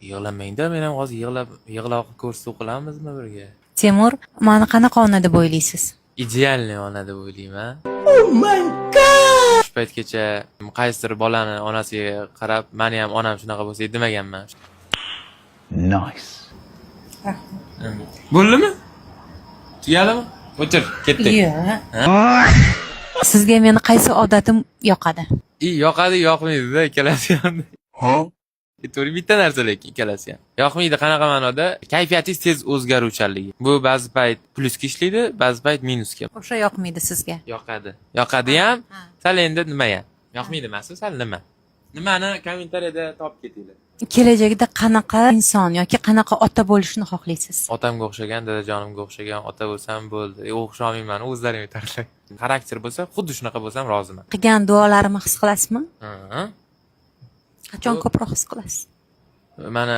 Yig'lamangda, men ham hozir yig'lab ko'rsatuv qilamizmi birga? Temur, meni qanaqa ona deb o'ylaysiz? Idealniy ona deb o'ylayman. Oh my god! Shu paytgacha qaysidir bolani onasiga qarab, meni ham onam shunaqa bo'lsa demaganman. Nice. Bo'ldimi? Tugadimi? O'tir, ketdik. Yo'q. Sizga meni qaysi odatim yoqadi? Yoqadi, yoqmaydi-da ikkalasi ham. Ha? To'g'ri, bitta narsa lekin ikkalasi ham. Yoqmaydi qanaqa ma'noda? Kayfiyatingiz tez o'zgaruvchanligi. Bu ba'zi payt plyusga ishlaydi, ba'zi payt minusga. O'sha yoqmaydi sizga. Yoqadi. Yoqadi ham. Sal endi nima ham? Yoqmaydi emas, sal nima? Nimani kommentariyada topib ketinglar. Kelajakda qanaqa inson yoki qanaqa ota bo'lishni xohlaysiz? Otamga o'xshagan, dadajonimga o'xshagan ota bo'lsam bo'ldi. O'xshamayman, o'zlaring aytarlar. Xarakter bo'lsa, xuddi shunaqa bo'lsam roziman. Qilgan duolarimni his qilasizmi? Ha. Qachon ko'proq his qilasiz? Mana